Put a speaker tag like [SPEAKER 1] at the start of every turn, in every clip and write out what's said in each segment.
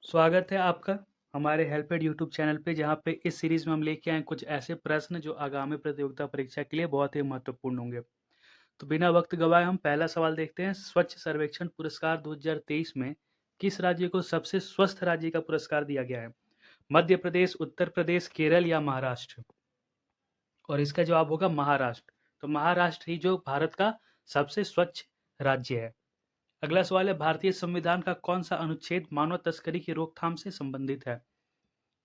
[SPEAKER 1] स्वागत है आपका हमारे हेल्पेड यूट्यूब चैनल पे, जहाँ पे इस सीरीज में हम लेके आए कुछ ऐसे प्रश्न जो आगामी प्रतियोगिता परीक्षा के लिए बहुत ही महत्वपूर्ण होंगे। तो बिना वक्त गवाए हम पहला सवाल देखते हैं। स्वच्छ सर्वेक्षण पुरस्कार 2023 में किस राज्य को सबसे स्वस्थ राज्य का पुरस्कार दिया गया है? मध्य प्रदेश, उत्तर प्रदेश, केरल या महाराष्ट्र? और इसका जवाब होगा महाराष्ट्र। तो महाराष्ट्र ही जो भारत का सबसे स्वच्छ राज्य है। अगला सवाल है, भारतीय संविधान का कौन सा अनुच्छेद मानव तस्करी की रोकथाम से संबंधित है?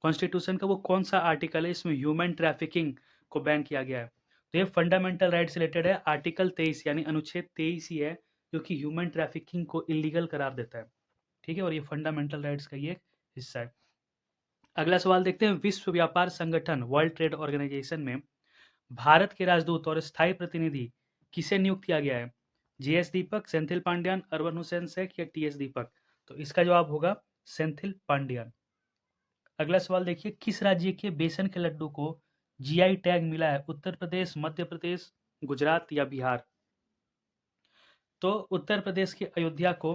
[SPEAKER 1] कॉन्स्टिट्यूशन का वो कौन सा आर्टिकल है इसमें ह्यूमन ट्रैफिकिंग को बैन किया गया है? तो ये फंडामेंटल राइट से रिलेटेड है। आर्टिकल 23 यानी अनुच्छेद 23 ही है जो कि ह्यूमन ट्रैफिकिंग को इलीगल करार देता है। ठीक है, और ये फंडामेंटल राइट्स का ही एक हिस्सा है। अगला सवाल देखते हैं, विश्व व्यापार संगठन वर्ल्ड ट्रेड ऑर्गेनाइजेशन में भारत के राजदूत और स्थायी प्रतिनिधि किसे नियुक्त किया गया है? जीएस दीपक, सेंथिल पांड्यान, अरवन हुसैन शेख या टीएस दीपक? तो इसका जवाब होगा सेंथिल पांड्यान। अगला सवाल देखिए, किस राज्य के बेसन के लड्डू को जीआई टैग मिला है? उत्तर प्रदेश, मध्य प्रदेश, गुजरात या बिहार? तो उत्तर प्रदेश के अयोध्या को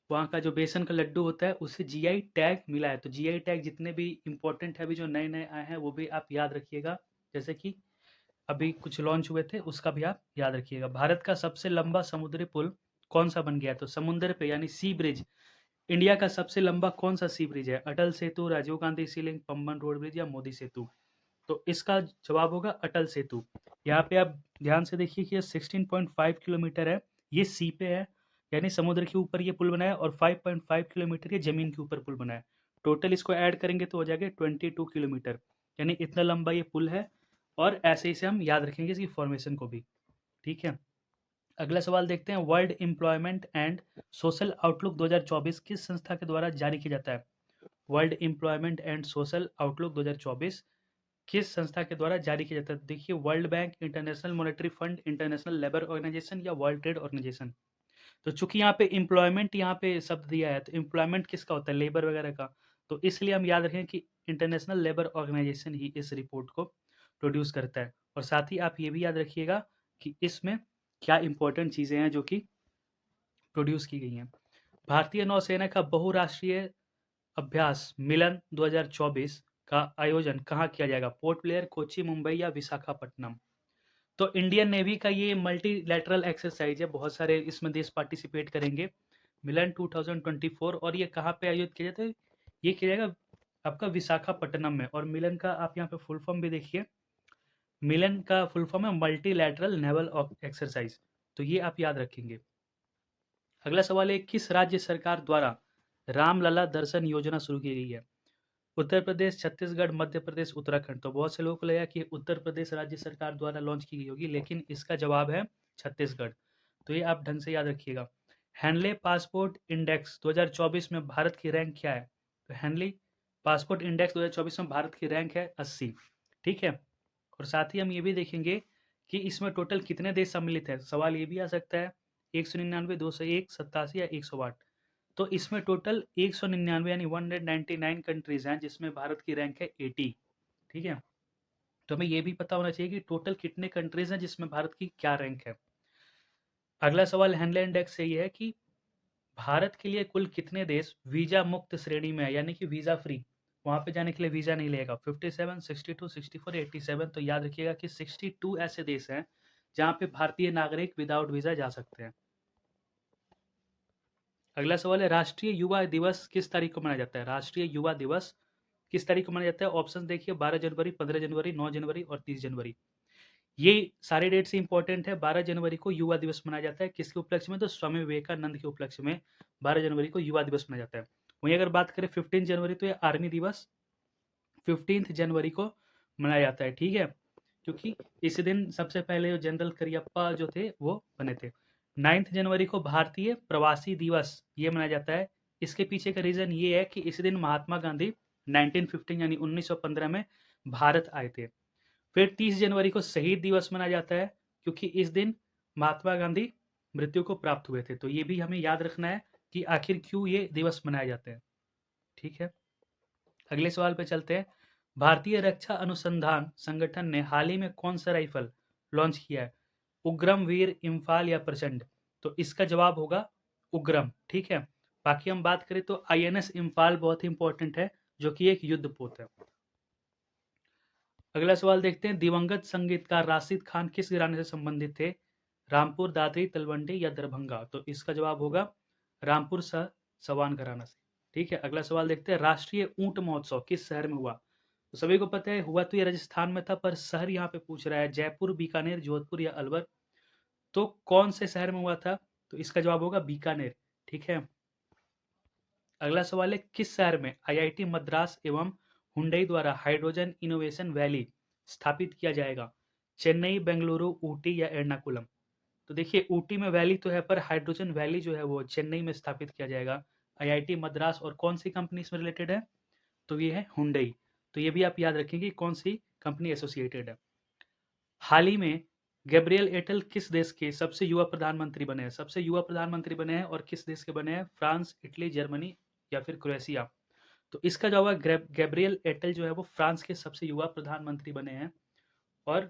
[SPEAKER 1] वहाँ का जो बेसन का लड्डू होता है उसे जीआई टैग मिला है। तो जीआई टैग जितने भी इंपॉर्टेंट है, अभी जो नए नए आए हैं वो भी आप याद रखिएगा। जैसे कि अभी कुछ लॉन्च हुए थे उसका भी आप याद रखिएगा। भारत का सबसे लंबा समुद्री पुल कौन सा बन गया है? तो समुद्र पे यानी सी ब्रिज। इंडिया का सबसे लंबा कौन सा सी ब्रिज है? अटल सेतु, राजीव गांधी सी लिंक, पंबन रोड ब्रिज या मोदी सेतु? तो इसका जवाब होगा अटल सेतु। यहाँ पे आप ध्यान से देखिए कि ये 16.5 किलोमीटर है, ये सी पे है यानी समुद्र के ऊपर ये पुल बना है, और 5.5 किलोमीटर ये जमीन के ऊपर पुल बना है। टोटल इसको ऐड करेंगे तो हो जाएगा 22 किलोमीटर, यानी इतना लंबा ये पुल है। और ऐसे ही से हम याद रखेंगे इसकी फॉर्मेशन को भी। ठीक है, अगला सवाल देखते हैं, world employment and social outlook 2024 किस संस्था के द्वारा जारी किया जाता है? World employment and social outlook 2024 किस संस्था के द्वारा जारी किया जाता है? देखिए, World Bank, International Monetary Fund, International Labour Organisation या वर्ल्ड ट्रेड ऑर्गेनाइजेशन? तो चूंकि यहाँ पे एम्प्लॉयमेंट यहाँ पे शब्द दिया है, तो एम्प्लॉयमेंट किसका होता है? लेबर वगैरह का। तो इसलिए हम याद रखें कि इंटरनेशनल लेबर ऑर्गेनाइजेशन ही इस रिपोर्ट को प्रोड्यूस करता है। और साथ ही आप ये भी याद रखिएगा कि इसमें क्या इंपॉर्टेंट चीज़ें हैं जो कि प्रोड्यूस की गई हैं। भारतीय नौसेना का बहुराष्ट्रीय अभ्यास मिलन 2024 का आयोजन कहाँ किया जाएगा? पोर्ट ब्लेयर, कोच्चि, मुंबई या विशाखापट्टनम? तो इंडियन नेवी का ये मल्टीलैटरल एक्सरसाइज है, बहुत सारे इसमें देश पार्टिसिपेट करेंगे। मिलन 2024, और ये कहाँ पे आयोजित किया जाता है? ये किया जाएगा आपका विशाखापट्टनम में। और मिलन का आप यहाँ पे फुल फॉर्म भी देखिए, मिलन का फुल फॉर्म है मल्टीलैटरल नेवल एक्सरसाइज। तो ये आप याद रखेंगे। अगला सवाल है, किस राज्य सरकार द्वारा रामलला दर्शन योजना शुरू की गई है? उत्तर प्रदेश, छत्तीसगढ़, मध्य प्रदेश, उत्तराखंड? तो बहुत से लोगों को लगा कि उत्तर प्रदेश राज्य सरकार द्वारा लॉन्च की गई होगी, लेकिन इसका जवाब है छत्तीसगढ़। तो ये आप ढंग से याद रखिएगा। हैंडले पासपोर्ट इंडेक्स 2024 में भारत की रैंक क्या है? तो हैंडली पासपोर्ट इंडेक्स 2024 में भारत की रैंक है 80। ठीक है, और साथ ही हम ये भी देखेंगे कि इसमें टोटल कितने देश सम्मिलित हैं। सवाल ये भी आ सकता है, 199, 201, 87 या 108? तो इसमें टोटल 199 यानी 199 कंट्रीज हैं, जिसमें भारत की रैंक है 80। ठीक है, तो हमें ये भी पता होना चाहिए कि टोटल कितने कंट्रीज हैं जिसमें भारत की क्या रैंक है। अगला सवाल हैंडले इंडेक्स से ये है कि भारत के लिए कुल कितने देश वीजा मुक्त श्रेणी में है, यानी कि वीजा फ्री, वहां पे जाने के लिए वीजा नहीं लेगा? 57, 62, 64, 87? तो याद रखिएगा कि 62 ऐसे देश हैं जहां पे भारतीय नागरिक विदाउट वीजा जा सकते हैं। अगला सवाल है, राष्ट्रीय युवा दिवस किस तारीख को मनाया जाता है? राष्ट्रीय युवा दिवस किस तारीख को मनाया जाता है? ऑप्शन देखिए, 12 जनवरी, 15 जनवरी, 9 जनवरी और 30 जनवरी। ये सारे डेट से इंपॉर्टेंट है। 12 जनवरी को युवा दिवस मनाया जाता है, किसके उपलक्ष्य में? तो स्वामी विवेकानंद के उपलक्ष्य में 12 जनवरी को युवा दिवस मनाया जाता है। वहीं अगर बात करें 15 जनवरी, तो ये आर्मी दिवस 15 जनवरी को मनाया जाता है। ठीक है, क्योंकि इस दिन सबसे पहले जो जनरल करियप्पा जो थे वो बने थे। 9 जनवरी को भारतीय प्रवासी दिवस ये मनाया जाता है। इसके पीछे का रीजन ये है कि इस दिन महात्मा गांधी 1915 यानी 1915 में भारत आए थे। फिर 30 जनवरी को शहीद दिवस मनाया जाता है, क्योंकि इस दिन महात्मा गांधी मृत्यु को प्राप्त हुए थे। तो ये भी हमें याद रखना है कि आखिर क्यों ये दिवस मनाए जाते हैं। ठीक है, अगले सवाल पे चलते हैं। भारतीय रक्षा अनुसंधान संगठन ने हाल ही में कौन सा राइफल लॉन्च किया है? उग्रम, वीर, इम्फाल या प्रचंड? तो इसका जवाब होगा उग्रम। ठीक है, बाकी हम बात करें तो INS इम्फाल बहुत ही इंपॉर्टेंट है, जो कि एक युद्धपोत है। अगला सवाल देखते हैं, दिवंगत संगीतकार राशिद खान किस घराने से संबंधित थे? रामपुर, दादरी, तलवंडी या दरभंगा? तो इसका जवाब होगा रामपुर सवान घराना से। ठीक है, अगला सवाल देखते हैं, राष्ट्रीय ऊंट महोत्सव किस शहर में हुआ? तो सभी को पता है, हुआ तो ये राजस्थान में था, पर शहर यहाँ पे पूछ रहा है, जयपुर, बीकानेर, जोधपुर या अलवर? तो कौन से शहर में हुआ था? तो इसका जवाब होगा बीकानेर। ठीक है, अगला सवाल है, किस शहर में IIT मद्रास एवं हुंडई द्वारा हाइड्रोजन इनोवेशन वैली स्थापित किया जाएगा? चेन्नई, बेंगलुरु, ऊटी या एर्नाकुलम? तो देखिए, ऊटी में वैली तो है, पर हाइड्रोजन वैली जो है वो चेन्नई में स्थापित किया जाएगा। IIT मद्रास और कौन सी कंपनी इसमें रिलेटेड है? तो ये है हुंडई। तो ये भी आप याद रखेंगे कौन सी कंपनी एसोसिएटेड है। हाल ही में गैब्रियल एटल किस देश के सबसे युवा प्रधानमंत्री बने हैं? सबसे युवा प्रधानमंत्री बने हैं और किस देश के बने हैं? फ्रांस, इटली, जर्मनी या फिर क्रोएशिया? तो इसका जवाब है गैब्रियल एटल जो है वो फ्रांस के सबसे युवा प्रधानमंत्री बने हैं। और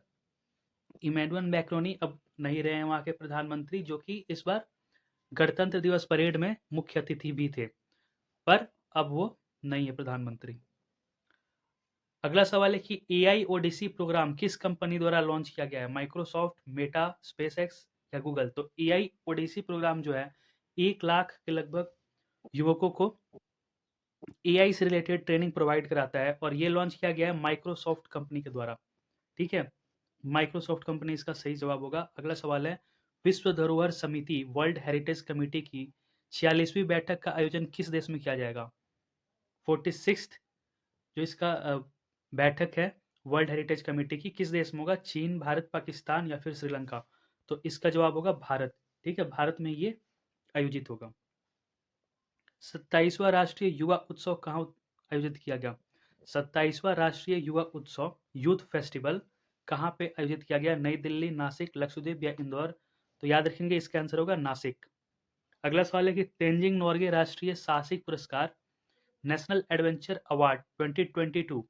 [SPEAKER 1] इमैनुअल मैक्रोनी अब नहीं रहे हैं वहां के प्रधानमंत्री, जो कि इस बार गणतंत्र दिवस परेड में मुख्य अतिथि भी थे, पर अब वो नहीं है प्रधानमंत्री। अगला सवाल है कि AI ओडिसी प्रोग्राम किस कंपनी द्वारा लॉन्च किया गया है? माइक्रोसॉफ्ट, मेटा, स्पेसएक्स या गूगल? तो AI ओडिसी प्रोग्राम जो है 1 लाख के लगभग युवकों को AI से रिलेटेड ट्रेनिंग प्रोवाइड कराता है, और ये लॉन्च किया गया है माइक्रोसॉफ्ट कंपनी के द्वारा। ठीक है, माइक्रोसॉफ्ट कंपनी इसका सही जवाब होगा। अगला सवाल है, विश्व धरोहर समिति वर्ल्ड हेरिटेज कमेटी की 46वीं बैठक का आयोजन किस देश में किया जाएगा? 46th जो इसका बैठक है वर्ल्ड हेरिटेज कमेटी की, किस देश में होगा? चीन, भारत, पाकिस्तान या फिर श्रीलंका? तो इसका जवाब होगा भारत। ठीक है, भारत में ये आयोजित होगा। 27वां राष्ट्रीय युवा उत्सव कहाँ आयोजित किया गया? 27वां राष्ट्रीय युवा उत्सव यूथ फेस्टिवल कहाँ पे आयोजित किया गया? नई दिल्ली, नासिक, लक्षद्वीप या इंदौर? तो याद रखेंगे, इसका आंसर होगा नासिक। अगला सवाल है कि तेंजिंग नोर्गे राष्ट्रीय साहसिक पुरस्कार नेशनल एडवेंचर अवार्ड 2022,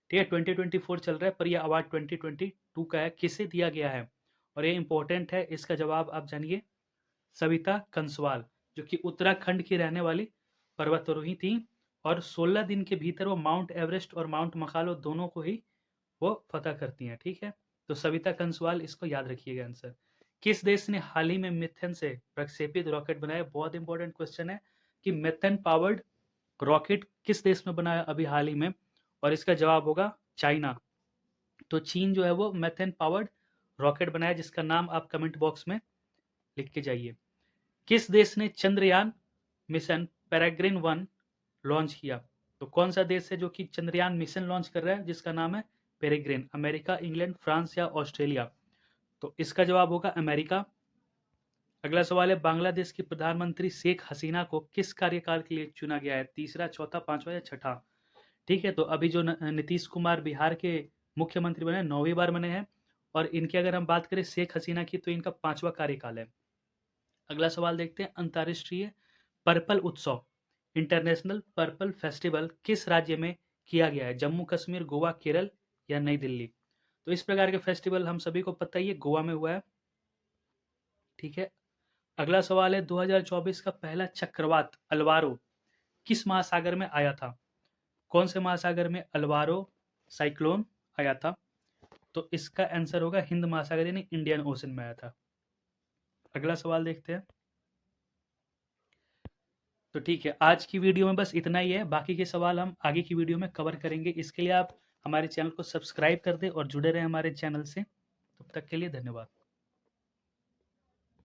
[SPEAKER 1] ठीक है 2024 चल रहा है, पर यह अवार्ड 2022 का है, किसे दिया गया है? और ये इंपॉर्टेंट है, इसका जवाब आप जानिए, सविता कंसवाल, जो कि उत्तराखंड की रहने वाली पर्वतारोही थी, और 16 दिन के भीतर वो माउंट एवरेस्ट और माउंट मकालो दोनों को ही वो फतह करती हैं। ठीक है, तो सविता कंसवाल, इसको याद रखिएगा आंसर। किस देश ने हाल ही में मिथेन से प्रक्षेपित रॉकेट बनाया? बहुत इंपॉर्टेंट क्वेश्चन है कि मिथेन पावर्ड रॉकेट किस देश में बनाया अभी हाल ही में? और इसका जवाब होगा चाइना। तो चीन जो है वो मेथेन पावर्ड रॉकेट बनाया, जिसका नाम आप कमेंट बॉक्स में लिख के जाइए। किस देश ने चंद्रयान मिशन पेरेग्रिन 1 लॉन्च किया? तो कौन सा देश है जो कि चंद्रयान मिशन लॉन्च कर रहा है, जिसका नाम है पेरेग्रिन? अमेरिका, इंग्लैंड, फ्रांस या ऑस्ट्रेलिया? तो इसका जवाब होगा अमेरिका। अगला सवाल है, बांग्लादेश की प्रधानमंत्री शेख हसीना को किस कार्यकाल के लिए चुना गया है? तीसरा, चौथा, पांचवा या छठा? ठीक है, तो अभी जो नीतीश कुमार बिहार के मुख्यमंत्री बने, 9वीं बार बने हैं, और इनकी अगर हम बात करें शेख हसीना की, तो इनका 5वां कार्यकाल है। अगला सवाल देखते हैं, अंतर्राष्ट्रीय पर्पल उत्सव इंटरनेशनल पर्पल फेस्टिवल किस राज्य में किया गया है? जम्मू कश्मीर, गोवा, केरल या नई दिल्ली? तो इस प्रकार के फेस्टिवल हम सभी को पता ही है, गोवा में हुआ है। ठीक है, अगला सवाल है, 2024 का पहला चक्रवात अल्वारो किस महासागर में आया था? कौन से महासागर में अल्वारो साइक्लोन आया था? तो इसका आंसर होगा हिंद महासागर, यानी इंडियन ओशन में आया था। अगला सवाल देखते हैं। तो ठीक है, आज की वीडियो में बस इतना ही है, बाकी के सवाल हम आगे की वीडियो में कवर करेंगे। इसके लिए आप हमारे चैनल को सब्सक्राइब कर दें और जुड़े रहें हमारे चैनल से। तब तक के लिए धन्यवाद।